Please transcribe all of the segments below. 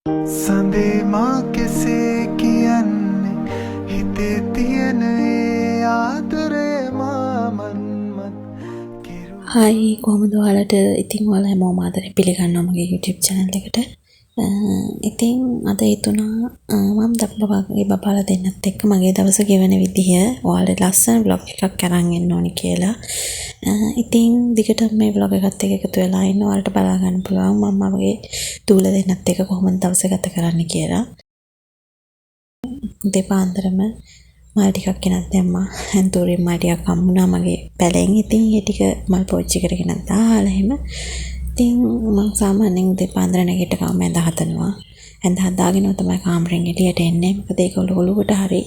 සඳේ මා කෙසේ කියන්නේ හිතේ තියෙන ඒ ආදරය මාමන්මත් හයි කොහොමද ඔයාලට ඉතින් ඔයාලා හැමෝම ආදරේ පිළිගන්නවා මගේ YouTube channel එකට. ඉතින් අද හිතුණා මම දක්වගේ බබාලා දෙන්නත් එක්ක මගේ දවස ගෙවන විදිහ ඔයාලට ලස්සන vlog එකක් අරන් එන්න ඕනි කියලා. ඉතින් දිගටම මේ vlog එකත් එක්ක එකතු වෙලා ඉන්න ඔයාලට බලා ගන්න පුළුවන් මම මගේ දූල දෙන්නත් එක්ක කොහොමද දවස ගත කරන්න කියලා. දෙපාන්දරම මල් ටිකක් ගෙනත් දැම්මා. හන්තෝරින් මල් ටිකක් හම්බුණා මගේ පැලෙන්. ඉතින් ඒ ටික මල් පෝච්චි කරගෙන දාලා එහෙම. ඉතින් මම සාමාන්‍යයෙන් දෙපාන්දර නැගිට ගාම ඇඳ හදනවා. ඇඳ හදාගෙන තමයි කාමරෙන් එළියට එන්නේ. මොකද ඒක ඔළුවට හරි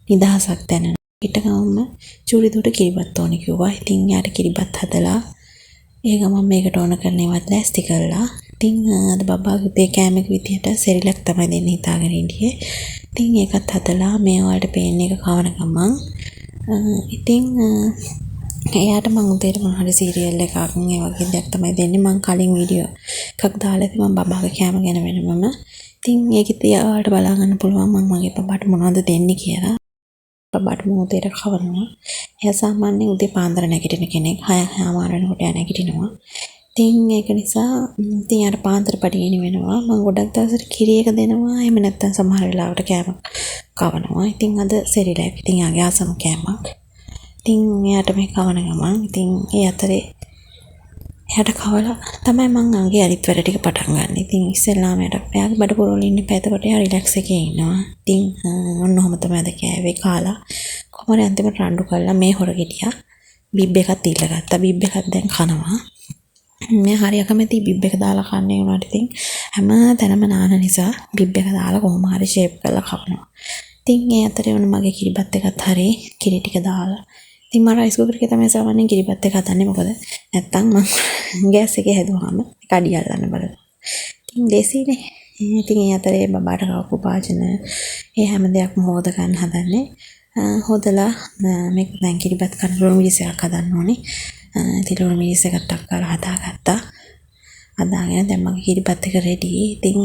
නිදහසක් දැනෙනවා. ඊට ගාම චූරි දුට කිරිබත් ඕනි කිව්වා. ඉතින් යාට කිරිබත් හදලා ඒ ගමන් මේකට ඕන කරන ඒවත් ලෑස්ති කරලා ඉතින් අද බබාගේ උදේ කෑමක විදියට සෙරිලක් තමයි දෙන්න හිතාගෙන හිටියේ. ඉතින් ඒකත් හදලා මේ වලට පේන එක කවන ගමන් ඉතින් එයාට මම උදේට මොන හරි සීරියල් එකක් ඒ වගේ දෙයක් තමයි දෙන්නේ. මම කලින් වීඩියෝ එකක් දාලා ඉතින් මම බබාගේ කෑම ගැන වෙනමම ඉතින් ඒකත් එයාට බලා ගන්න පුළුවන් මම මගේ බබාට මොනවද දෙන්නේ කියලා. බබාට මොහොතේට කවනවා. එයා සාමාන්‍යයෙන් උදේ පාන්දර නැගිටින කෙනෙක්. 6:00 වෙනකොට එයා නැගිටිනවා. ඉතින් ඒක නිසා ඉතින් යාට පාන්දර පඩිගෙන වෙනවා. මම ගොඩක් දවසට කිරි එක දෙනවා. එහෙම නැත්නම් සමහර වෙලාවට කෑම කවනවා. ඉතින් අද සෙරිලැක්. ඉතින් යාගේ ආසම කෑමක්. ඉතින් එයාට මේ කවන ගමන් ඉතින් ඒ අතරේ එයාට කවලා තමයි මම ආගේ අනිත් වැඩ ටික පටන් ගන්න. ඉතින් ඉස්සෙල්ලාම එයාගේ බඩ පොරවල ඉන්න පැතකට එයා රිලැක්ස් එකේ ඉන්නවා. ඉතින් ඔන්න ඔහම තමයි අද කෑවේ කාලා. කොහමද අන්තිමට රණ්ඩු කළා මේ හොර ගෙඩියා. බිබ් එකත් ඉල්ලගත්තා. බිබ් එකක් දැන් කනවා. මේ හරි අකමැති බිබ් එක දාලා කන්නේ උනාට ඉතින් හැම තැනම නාන නිසා බිබ් එක දාලා කොහොම හරි ෂේප් කරලා කවනවා. ඉතින් ඒ අතරේ වුණ මගේ කිරිබත් එකත් හරි කිරි ටික දාලා ඉතින් මම රයිස් කුකර් එකේ තමයි සාමාන්‍යයෙන් කිරිබත් එක හදන්නේ. මොකද නැත්තම් මම ගෑස් එකේ හැදුවාම කඩි අල්ලන්න බලනවා. ඉතින් දෙසීනේ. ඉතින් ඒ අතරේ බබාට කවපු භාජන ඒ හැම දෙයක්ම හොද ගන්න හදන්නේ. හොදලා මේක දැන් කිරිබත් කරන ලුණු මිරිස් එකක් හදන්න ඕනේ. ඉතින් ලුණු මිරිස් එකක් ටක් කරලා හදාගත්තා. හදාගෙන දැන් මගේ කිරිබත් එක රෙඩි. ඉතින්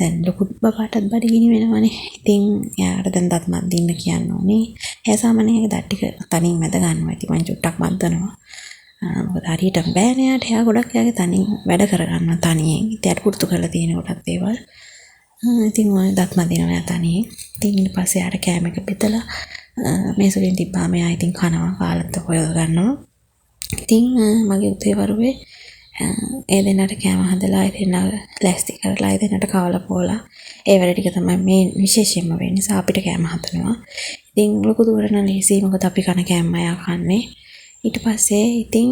දැන් ලොකු බබාටත් බඩගිනි වෙනවනේ. ඉතින් එයාට දැන් දත් මද්දින්න කියන්න ඕනේ. එයා සාමාන්‍යයෙන් දත් ටික තනින් මැද ගන්නවා. ඉතින් මම චුට්ටක් මද්දනවා. මොකද හරියටම බෑනේ යාට. එයා ගොඩක් එයාගේ තනින් වැඩ කරගන්නවා තනියෙන්. ඉතින් යාට පුරුදු කරලා තියෙන කොටත් ඒවල්. ඉතින් මම දත් මදිනවා යා තනියෙන්. ඉතින් ඊට පස්සේ යාට කෑම එක බෙදලා මේසෙන් තිබ්බාම එයා ඉතින් කනවා කාලත් හොයව ගන්නවා. ඉතින් මගේ උදේ වරුවේ ඒ දෙන්නට කෑම හදලා ඒ දෙන්න ලෑස්ති කරලා ඒ දෙන්නට කවලා පොලා ඒ වැඩ ටික තමයි මේ විශේෂයෙන්ම වෙන්නේ. නිසා අපිට කෑම හදනවා. ඉතින් ලොකු දුරට නම් ලේසි මොකද අපි කන කෑම අය කන්නේ. ඊට පස්සේ ඉතින්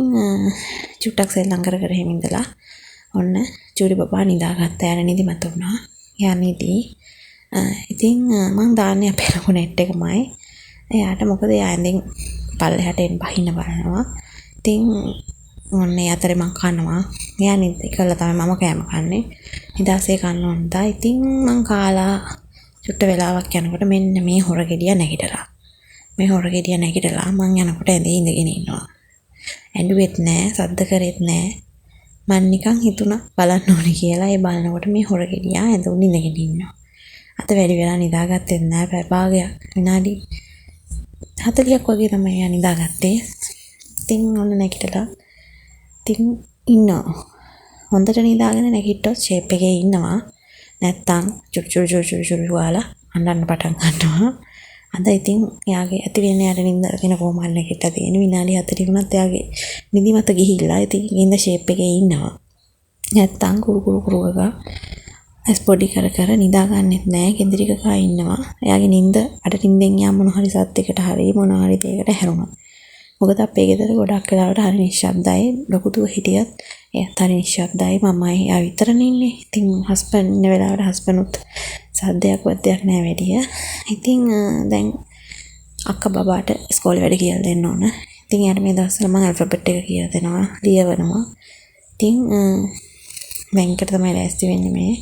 චුට්ටක් සෙල්ලම් කර කර එහෙම ඉඳලා ඔන්න චූරි බබා නිදාගත්තා. යාන නිදිමත වුණා. යා නිදි. ඉතින් මම දාන්නේ අපේ ලොකු net එකමයි. එයාට මොකද යා ඇඳින් පල්ලෙහාට එන්න බහින්න බලනවා. ඉතින් ඔන්න ඒ අතරේ මම කනවා. එයා නිදි කළා තමයි මම කෑම කන්නේ. නිදාසේ කන්න ඕනදා. ඉතින් මම කාලා චුට්ට වෙලාවක් යනකොට මෙන්න මේ හොර ගෙඩිය නැගිටලා. මේ හොර ගෙඩිය නැගිටලා මම යනකොට ඇඳේ ඉඳගෙන ඉන්නවා. ඇඬුවෙත් නෑ, සද්ද කරෙත් නෑ. මම නිකන් හිතුණා බලන්න ඕනේ කියලා. ඒ බලනකොට මේ හොර ගෙඩිය ඇඳුම් ඉඳගෙන ඉන්නවා. අත වැඩි වෙලා නිදාගත්තේ නෑ. පැය භාගයක් විනාඩි 40ක් වගේ තමයි යා නිදාගත්තේ. ඉතින් ඔන්න නැගිටලා ඉතින් ඉන්නවා. හොඳට නිදාගෙන නැගිට්ටොත් ෂේප් එකේ ඉන්නවා. නැත්තම් චුරු වල අඬන්න පටන් ගන්නවා. අද ඉතින් එයාගේ ඇති වෙන්නේ යාට නිින්දගෙන කොහොම හරි නැගිටලා තියෙන විනාඩි 40 වුණත් එයාගේ නිදිමත ගිහිල්ලා ඉතින් නිින්ද ෂේප් එකේ ඉන්නවා. නැත්තම් කුරු ගා ඇස් පොඩි කර කර නිදාගන්නෙත් නෑ. කෙන්දිරි කකා ඉන්නවා. එයාගේ නිින්ද අර නිින්දෙන් යා මොන හරි සද්දයකට හරි මොන හරි දෙයකට හැරුණා. මොකද අපේ ගෙදර ගොඩක් වෙලාවට හරි නිශ්ශබ්දයි. ලොකු දුව හිටියත් එයාත් හරි නිශ්ශබ්දයි. මමයි එයා විතරනේ ඉන්නේ. ඉතින් හස්බන්ඩ් ඉන්න වෙලාවට හස්බන්ඩ්ුත් සද්දයක් වද්දයක් නෑ වැඩිය. ඉතින් දැන් අක්කා බබාට ඉස්කෝලේ වැඩ කියලා දෙන්න ඕන. ඉතින් යාට මේ දවස්වල මම ඇල්ෆබෙට් එක කියලා දෙනවා, ලියවනවා. ඉතින් බැංකුවට තමයි ලෑස්ති වෙන්නේ මේ.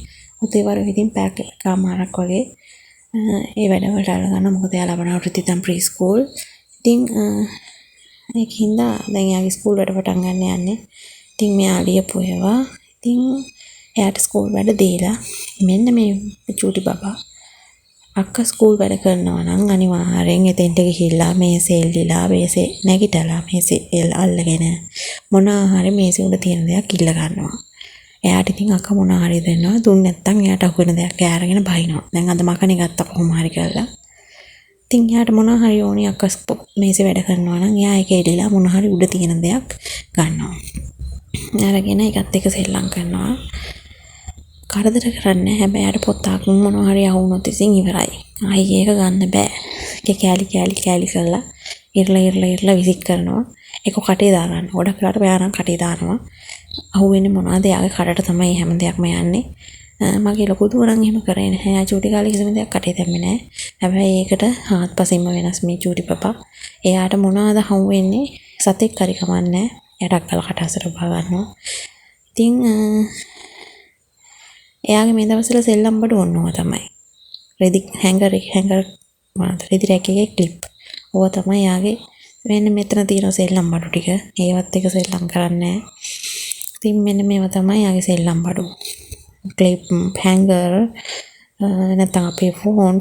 උදේ වරුවේ ඉතින් පැයක් එකමාරක් වගේ ඒ වැඩවලට අරගෙන මොකද එයා ලබන අවුරුද්දේ දැන් ප්‍රී ස්කූල්. ඉතින් ඒකින්ද දැන් යාගේ ස්කූල් වල පටන් ගන්න යන්නේ. ඉතින් මෙයා ලියපු ඒවා. ඉතින් එයාට ස්කූල් වැඩ දීලා මෙන්න මේ චූටි බබා අක්කා ස්කූල් වැඩ කරනවා නම් අනිවාර්යෙන් එතෙන්ට ගිහිල්ලා මේසේ එල්ලිලා මේසේ නැගිටලා මේසේ අල්ලගෙන මොනවා හරි මේසේ උඩ තියෙන දෙයක් ඉල්ල ගන්නවා. එයාට ඉතින් අක්කා මොනවා හරි දෙනවා. දුන්නේ නැත්නම් එයාට අහුවෙන දෙයක් අරගෙන බහිනවා. දැන් අද මකනේ ගත්තා කොහොම හරි කරලා. ඉතින් එයාට මොනවා හරි ඕනි අක්කා මේසේ වැඩ කරනවා නම් එයා ඒක එල්ලලා මොනවා හරි උඩ තියෙන දෙයක් ගන්නවා. අරගෙන ඒකත් එක්ක සෙල්ලම් කරනවා. කරදර කරන්නේ හැබැයි පොතක් මොනවා හරි අහුනොත් ඉතින් ඉවරයි. ආයි ඒක ගන්න බෑ. ඒක කෑලි කරලා ඉරලා විසික් කරනවා. ඒක කටේ දා ගන්න. ගොඩක් වෙලාවට බෑනම් කටේ දානවා. අහුවෙන්නේ මොනවද? යාගේ කටට තමයි හැම දෙයක්ම යන්නේ. මගේ ලොකු දුවරන් එහෙම කරේ නැහැ. යා චූටි කාලේ කිසිම දෙයක් කටේ දැම්මේ නැහැ. හැබැයි ඒකට හාත්පසින්ම වෙනස් මේ චූටි පපා. එයාට මොනවද හම්වෙන්නේ? සතෙක් හරි කමන්නේ. එයාට අක්කලා කට අසර බා ගන්නවා. ඉතින් එයාගේ මේ දවස්වල සෙල්ලම් බඩු ඔන්නවා තමයි. රෙදි හැංගර් මොනවද? රෙදි රැකේ ක්ලිප්. ඕවා තමයි එයාගේ වෙන්නේ මෙතන තියෙන සෙල්ලම් බඩු ටික. ඒවත් එක සෙල්ලම් කරන්නේ. ඉතින් මෙන්න මේවා තමයි එයාගේ සෙල්ලම් බඩු. ක්ලිප් හැංගර් නැත්නම් අපේ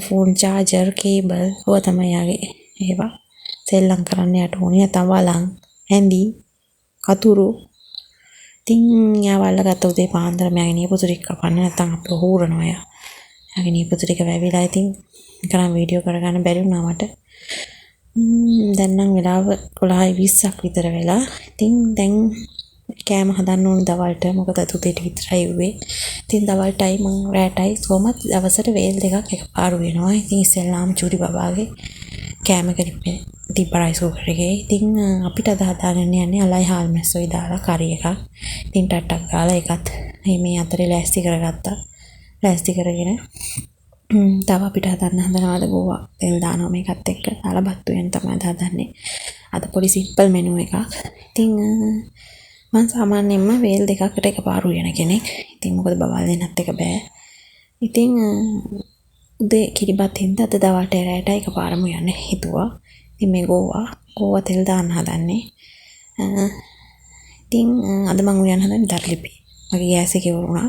ෆෝන් චාර්ජර් කේබල් ඕවා තමයි එයාගේ ඒවා. සෙල්ලම් කරන්න යට ඕනේ නැත්නම් වලං ඇඳි කතුරු ඉතින් යාවල්ල ගත්ත උදේ පාන්දර මගේ නියපොතු ටික කපන්න නැත්නම් අපේ හූරනවා යා. යාගේ නියපොතු ටික වැවිලා ඉතින් කරන් වීඩියෝ කරගන්න බැරි වුණා මට. දැන් නම් වෙලාව 11:20ක් විතර වෙලා. ඉතින් දැන් කෑම හදන්න ඕන දවල්ට. මොකද තුතේට විතරයි උවේ. ඉතින් දවල්ටයි මම රැටයි කොහොමත් දවසට වේල් දෙකක් එකපාරු වෙනවා. ඉතින් ඉස්සෙල්ලාම චූටි බබාගේ කෑම කරිපේ තිබ්බ රයිස් කුකර් එකේ. ඉතින් අපිට අද හදාගන්න යන්නේ අලයි හාල් මැස්සොයි දාලා කරි එකක්. ඉතින් ටට්ටක් ගාලා ඒකත් මේ අතරේ ලෑස්ති කරගත්තා. ලෑස්ති කරගෙන තව අපිට හදන්න හදනවාද ගෝවා තෙල් දානවා මේකත් එක්ක. දාලා බත්තු වෙන තමයි හදන්නේ. අද පොඩි සිම්පල් මෙනු එකක්. ඉතින් මම සාමාන්‍යයෙන්ම වේල් දෙකකට එකපාරු යන කෙනෙක්. ඉතින් මොකද බබා දෙන්නත් එක බෑ. ඉතින් උදේ කිරිබත් හින්දා අද දවල්ට රැට එකපාරම යන්න හිතුවා. ඉතින් මේ ගෝවා තෙල් දාන්න හදන්නේ. ඉතින් අද මම උයන් හදන්නේ දරලිපි. මගේ ගෑස් එක ඉවරුණා.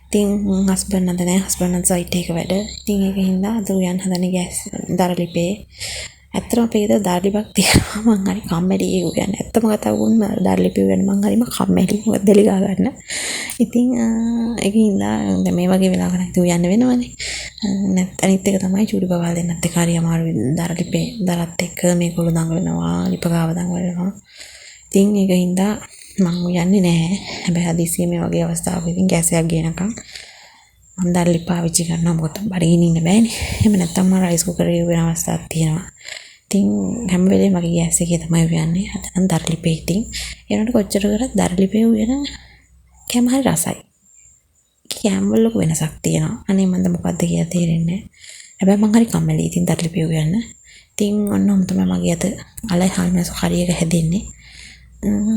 ඉතින් හස්බන්ඩ් නැද නැහැ. හස්බන්ඩ් සයිට් එක වැඩ. ඉතින් ඒක හින්දා අද උයන් හදන්නේ ගෑස් දරලිපේ. ඇත්තටම අපේ ගෙදර දරලිපක් තියෙනවා. මං හරි කම්මැලි ඒක උයන්. ඇත්තම කතාව වුණා දරලිපි උයන් මං හරිම කම්මැලි. මොකද දෙලි ගා ගන්න. ඉතින් ඒක හින්දා දැන් මේ වගේ වෙලාවක නම් උයන්න වෙනවනේ. අනිත් එක තමයි චූටි බබා දෙන්නත් එක්ක හරි අමාරුයි දරලිපේ දරත් එක්ක මේගොල්ලෝ දඟලනවා ලිප ගාව දඟලනවා. ඉතින් ඒක හින්දා මම යන්නේ නැහැ. හැබැයි හදිස්සිය මේ වගේ අවස්ථාවකදී ගෑස් එකක් ගේනකම් මම දරලිප පාවිච්චි කරනවා. මොකද බඩගින්න ඉන්න බෑනේ. එහෙම නැත්නම් මම රයිස් කුකරේ වෙන අවස්ථාවක් තියෙනවා. ඉතින් හැම වෙලේම මගේ ගෑස් එකේ තමයි උයන්නේ. අද නම් දරලිපේ. ඉතින් ඒනට කොච්චර කරත් දරලිපේ උයන කැම හරි රසයි. කෑම වල ලොකු වෙනසක් තියෙනවා. අනේ මන්ද මොකද්ද කියලා තේරෙන්නේ නැහැ. හැබැයි මං හරි කම්මැලි ඉතින් දරලිපේ උයන්න. ඉතින් ඔන්නෝම තමයි මගේ අත අලයි හාල් මැස්සෝ කරි එක හැදෙන්නේ.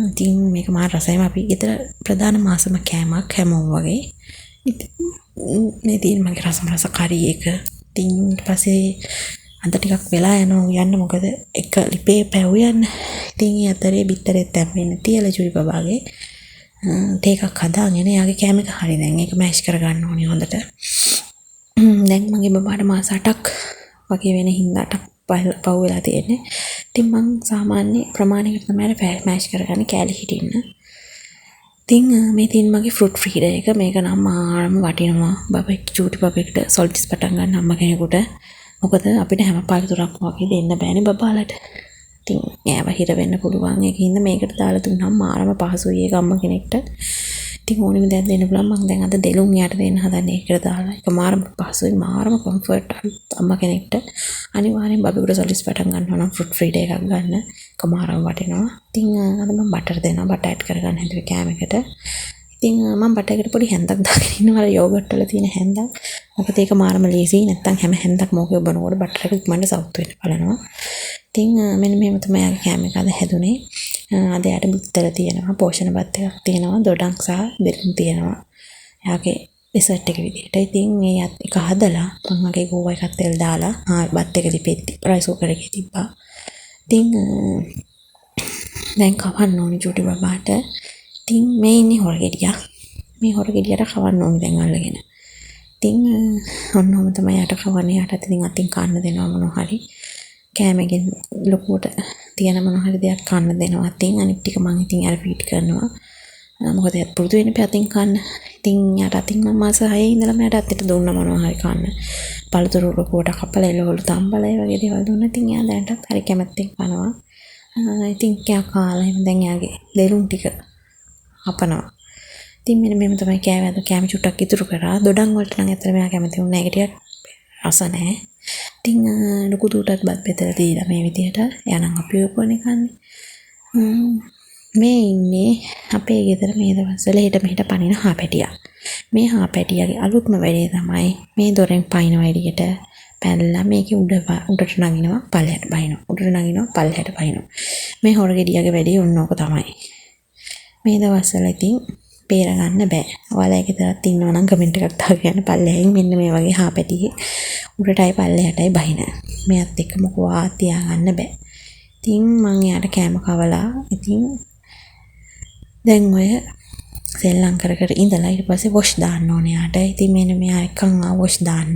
ඉතින් මේක මාර රසයිම අපි ගෙදර ප්‍රධාන මාසම කෑමක් හැමෝම වගේ. ඉතින් මේ තියෙන මගේ රස කරි එක. ඉතින් ඊට පස්සේ අද ටිකක් වෙලා යනවා උයන්න. මොකද එක ලිපේ පැව් යන්න. ඉතින් ඒ අතරේ බිත්තරෙත් තැම්බෙන්න තියලා චුරි බබාගේ ටේකක් හදාගෙන යාගේ කෑම එක හරි දැන් ඒක මෑෂ් කරගන්න ඕනේ හොඳට. දැන් මගේ බබාට මාස 8ක් වගේ වෙන හින්දා 8ක් පහු වෙලා තියෙන්නේ. ඉතින් මං සාමාන්‍ය ප්‍රමාණයකට තමයි මෑෂ් කරගන්නේ කෑලි හිටින්න. ඉතින් මේ තියෙන මගේ ෆෘට් ෆීඩර් එක. මේක නම් මාරම වටිනවා. බබෙක් චූටි බබෙක්ට සොල්ටිස් පටන් ගන්න අම්ම කෙනෙකුට. මොකද අපිට හැම පාරතරක් වගේ දෙන්න බෑනේ බබාලට. ඉතින් ඈව හිර වෙන්න පුළුවන්. ඒකින්ද මේකට දාලා දුන්නාම මාරම පහසුයි ඒක අම්ම කෙනෙක්ට. ඉතින් ඕනෙම දෙයක් දෙන්න පුළුවන්. මම දැන් අද දෙලුම් යට දෙන්න හදන්නේ ඒකට දාලා. ඒක මාරම පහසුයි මාරම කම්ෆර්ට් අම්ම කෙනෙක්ට. අනිවාර්යෙන් බබෙකුට සොලිස් පටන් ගන්නවා නම් ෆෘට් ෆීඩර් එකක් ගන්න. ඒක මාරම වටිනවා. ඉතින් අද මම බටර් දෙනවා. බටර් ඇඩ් කරගන්න හැදුවේ කෑමකට. ඉතින් මම බටර් එකට පොඩි හැන්දක් දාගෙන ඉන්නවා. අර යෝගට් වල තියෙන හැන්දක්. මොකද ඒක මාරම ලේසි. නැත්තම් හැම හැන්දක් මොකද බනකොට බටර් එක ඉක්මනට සවුත් වෙන්න බලනවා. ඉතින් මෙන්න මෙහෙම තමයි යාගේ කෑම එක අද හැදුනේ. අද යාට බිත්තර තියෙනවා, පෝෂණ බත් එකක් තියෙනවා, දොඩම් සහ දෙලුම් තියෙනවා. යාගේ ඩෙසර්ට් එක විදිහට. ඉතින් මේ එක හදලා මම මගේ ගෝවා එකත් තෙල් දාලා බත් එක ලිපෙtti රයිස් කුකර් එකේ තිබ්බා. ඉතින් දැන් කවන්න ඕනේ චුටි බබාට. ඉතින් මේ ඉන්නේ හොරගෙඩියක්. මේ හොර ගෙඩියට කවන්න ඕනේ දැන් අල්ලගෙන. ඉතින් ඔන්නෝම තමයි යට කවන්නේ. යටත් ඉතින් අතින් කන්න දෙනවා මොනවා හරි. කෑමකින් ලොකුවට තියෙන මොනවා හරි දෙයක් කන්න දෙනවා. අතින් අනිත් ටික මම ඉතින් අර ෆීඩ් කරනවා. මොකද පුරුදු වෙන්නේ පැතින් කන්න. ඉතින් යට අතින් මම මාස 6 ඉඳලම යට අතිට දුන්න මොනවා හරි කන්න. පළතුරු ලොකුවට කපලා එළවලු තම්බලා ඒ වගේ දේවල් දුන්නා. ඉතින් එයා දැන්ටත් හරි කැමැත්තෙන් කනවා. ඉතින් එයා කාලා එහෙනම් දැන් එයාගේ දෙරුම් ටික අපනවා. ඉතින් මෙන්න මෙහෙම තමයි කෑම චුට්ටක් ඉතුරු කරා. දොඩම් වලට නම් ඇත්තට මෙයා කැමති වුණා. ඒක ටිකක් රස නැහැ. ඉතින් ලොකු දුටත් බත් බෙදලා දීලා මේ විදිහට එයා නම් අපි ඔයකොනේ කන්නේ. මේ ඉන්නේ අපේ ගෙදර මේ දවස්වල හෙට මෙහෙට පනින හාපැටියා. මේ හාපැටියාගේ අලුත්ම වැඩේ තමයි මේ දොරෙන් පයින්නවා එළියට. පැනලා මේකේ උඩට නගිනවා පල්ලෙහාට බහිනවා. උඩට නගිනවා පල්ලෙහාට බහිනවා. මේ හොර ගෙඩියාගේ වැඩේ ඕනෝක තමයි. මේ දවස්වල ඉතින් බේර ගන්න බෑ. ඔයාලා ගෙදරත් ඉන්නවා නම් කමෙන්ට් එකක් දාගෙන පල්ලෙහෙන් මෙන්න මේ වගේ හාපැටියේ උඩටයි පල්ලෙහාටයි බහින. මෙයත් එක්ක මොකවා තියාගන්න බෑ. ඉතින් මං එයාට කෑම කවලා ඉතින් දැන් ඔය සෙල්ලම් කර ඉඳලා ඊට පස්සේ වොෂ් දාන්න ඕනේ යාට. ඉතින් මෙන්න මෙයා එක්කන් වොෂ් දාන්න.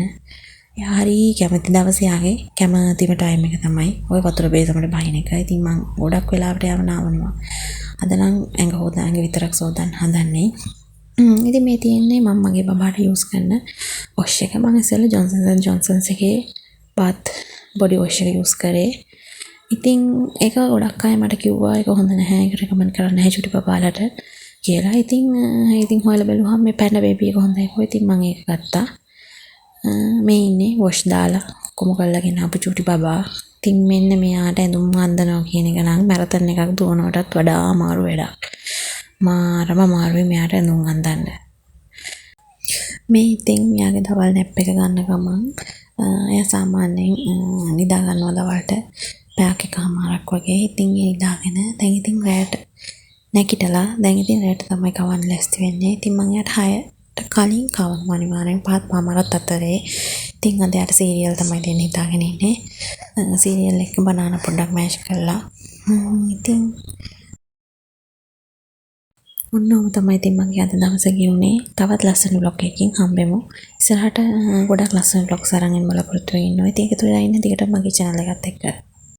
එයා හරි කැමති දවසේ යාගේ කැමතිම ටයිම් එක තමයි ඔය වතුර බේසමට බහින එක. ඉතින් මං ගොඩක් වෙලාවට යවනවා. අද නම් ඇඟ විතරක් සෝදන්න හදන්නේ. ඉතින් මේ තියෙන්නේ මම මගේ බබාට යූස් කරන වොෂ් එක. මම ඉස්සෙල්ලා ජොන්සන්ස් එකේ බාත් බොඩි වොෂ් එක යූස් කරේ. ඉතින් ඒක ගොඩක් අය මට කිව්වා ඒක හොඳ නැහැ. ඒක රෙකමන්ඩ් කරන්නේ නැහැ චුටි බබාලට කියලා. ඉතින් හොයලා බැලුවම මේ පැන්න බේබි එක හොඳයි කොහේ. ඉතින් මම ඒක ගත්තා. මේ ඉන්නේ වොෂ් දාලා කොම කරලාගෙන අපු චුටි බබා. ඉතින් මෙන්න මෙයාට ඇඳුම් අඳිනවා කියන එක නම් මැරතන් එකක් දුවනවටත් වඩා අමාරු වැඩක්. මාරම අමාරුයි මෙයාට ඇඳුම් අඳින්න. මේ ඉතින් මෙයාගේ දවල් නැප් එක ගන්න ගමන් එයා සාමාන්‍යයෙන් නිදා ගන්නවා දවල්ට පැයක් එකමාරක් වගේ. ඉතින් ඒ නිදාගෙන දැන් ඉතින් රැට නැගිටලා දැන් ඉතින් රැට තමයි කවන්න ලැස්ති වෙන්නේ. ඉතින් මම එයාට 6ට කලින් කවනවා අනිවාර්යෙන් 5:00 අතරේ. ඉතින් අද යාට සීරියල් තමයි දෙන්න හිතාගෙන ඉන්නේ. සීරියල් එක බනානා පොඩ්ඩක් මෑෂ් කරලා. ඉතින් ඔන්නෝම තමයි ඉතින් මගේ අද දවස ගියුනේ. තවත් ලස්සන බ්ලොග් එකකින් හම්බෙමු. ඉස්සරහට ගොඩක් ලස්සන බ්ලොග්ස් අරන් එන්න බලාපොරොත්තු වෙනවා. ඉතින් ඒක තුලා ඉන්න දිගට මගේ channel එකත් එක්ක